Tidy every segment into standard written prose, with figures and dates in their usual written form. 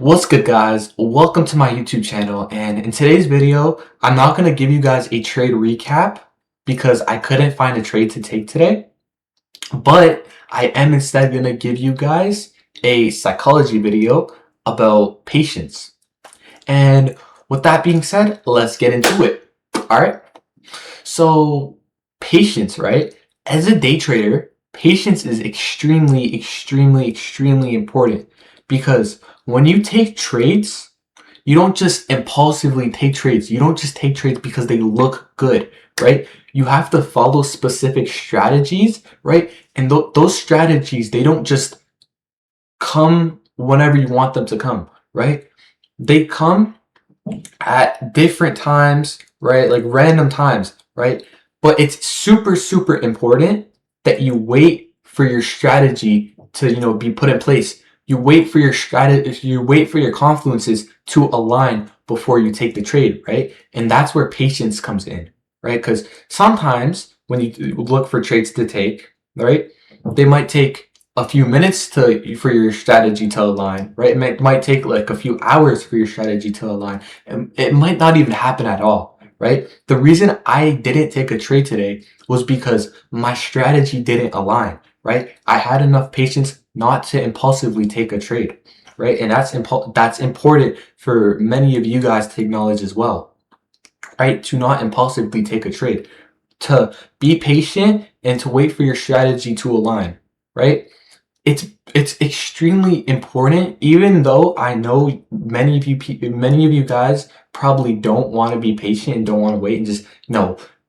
What's good, guys? Welcome to my YouTube channel, and in today's video I'm not going to give you guys a trade recap because I couldn't find a trade to take today, but I am instead going to give you guys a psychology video about patience. And with that being said, let's get into it. Alright, so patience, right? As a day trader, patience is extremely important because when you take trades, you don't just impulsively take trades. You don't just take trades because they look good, right? You have to follow specific strategies, right? And those strategies, they don't just come whenever you want them to come, right? They come at different times, right? Like random times, right? But it's super important that you wait for your strategy to, be put in place. You wait for your strategy, you wait for your confluences to align before you take the trade, right? And that's where patience comes in, right? Because sometimes when you look for trades to take, right, they might take a few minutes for your strategy to align, right? It might take like a few hours for your strategy to align, and it might not even happen at all, right? The reason I didn't take a trade today was because my strategy didn't align, right? I had enough patience not to impulsively take a trade, right? And that's important for many of you guys to acknowledge as well, right? To not impulsively take a trade, to be patient and to wait for your strategy to align, right? It's extremely important, even though I know many of you guys probably don't want to be patient and don't want to wait and just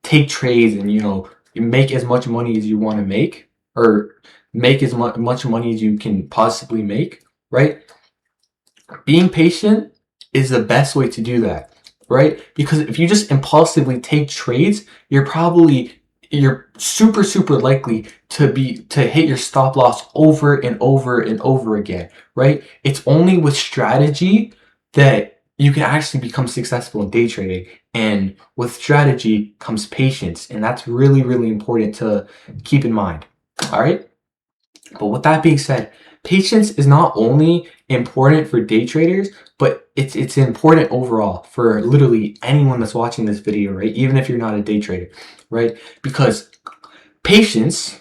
take trades and make as much money as you want to make, or make as much money as you can possibly make, right? Being patient is the best way to do that, right? Because if you just impulsively take trades, you're super likely to hit your stop loss over and over again, right? It's only with strategy that you can actually become successful in day trading, and with strategy comes patience, and that's really important to keep in mind. All right, but with that being said, patience is not only important for day traders, but it's important overall for literally anyone that's watching this video, right? Even if you're not a day trader, right? Because patience,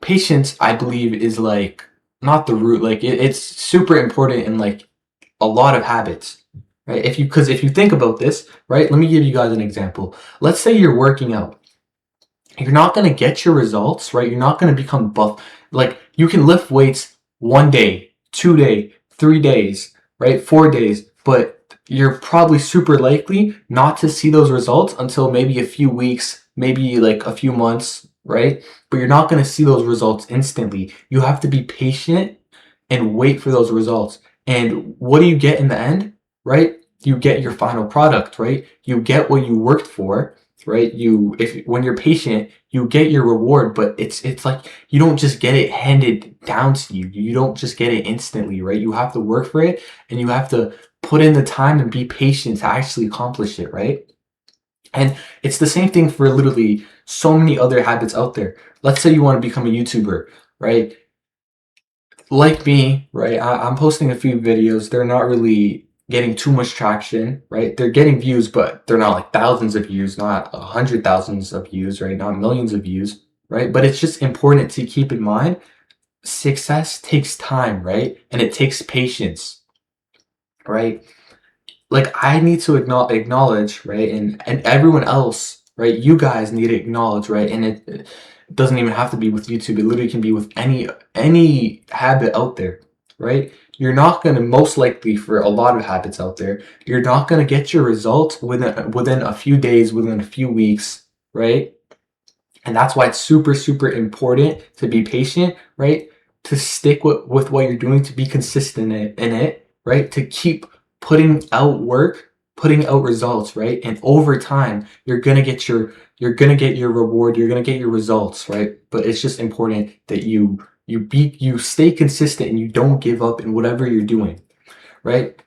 patience, I believe, is like not the root. Like it's super important in like a lot of habits, right? Because if you think about this, right? Let me give you guys an example. Let's say you're working out. You're not going to get your results, right? You're not going to become buff. Like you can lift weights 1 day, 2 day, 3 days, right? 4 days, but you're probably super likely not to see those results until maybe a few weeks, maybe like a few months, right? But you're not going to see those results instantly. You have to be patient and wait for those results. And what do you get in the end, right? You get your final product, right? You get what you worked for, right? When you're patient, you get your reward, but it's like you don't just get it handed down to you. You don't just get it instantly, right? You have to work for it, and you have to put in the time and be patient to actually accomplish it, right? And it's the same thing for literally so many other habits out there. Let's say you want to become a YouTuber, right? Like me, right? I'm posting a few videos. They're not really getting too much traction, right? They're getting views, but they're not like thousands of views, not 100,000s of views, right? Not millions of views, right? But it's just important to keep in mind, success takes time, right? And it takes patience, right? Like I need to acknowledge, right? And everyone else, right? You guys need to acknowledge, right? And it doesn't even have to be with YouTube. It literally can be with any habit out there, right? You're not going to, most likely for a lot of habits out there, you're not going to get your results within a few days, within a few weeks, right? And that's why it's super important to be patient, right? To stick with what you're doing, to be consistent in it, right? To keep putting out work, putting out results, right? And over time, you're gonna get your reward, you're gonna get your results, right? But it's just important that you stay consistent and you don't give up in whatever you're doing, right?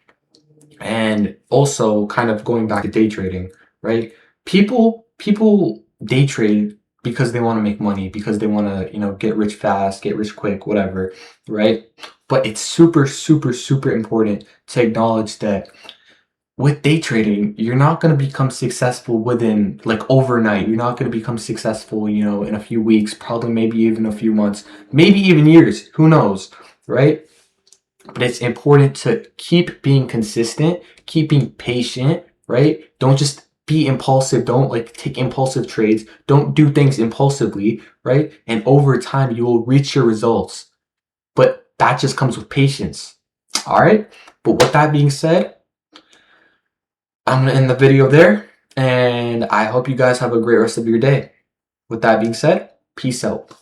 And also kind of going back to day trading, right? People day trade because they want to make money, because they want to, get rich fast, get rich quick, whatever, right? But it's super, super, super important to acknowledge that with day trading, you're not going to become successful within like overnight. You're not going to become successful, in a few weeks, probably maybe even a few months, maybe even years. Who knows, right? But it's important to keep being consistent, keep being patient, right? Don't just be impulsive. Don't like take impulsive trades. Don't do things impulsively, right? And over time, you will reach your results. But that just comes with patience. All right. But with that being said, I'm going to end the video there. And I hope you guys have a great rest of your day. With that being said, peace out.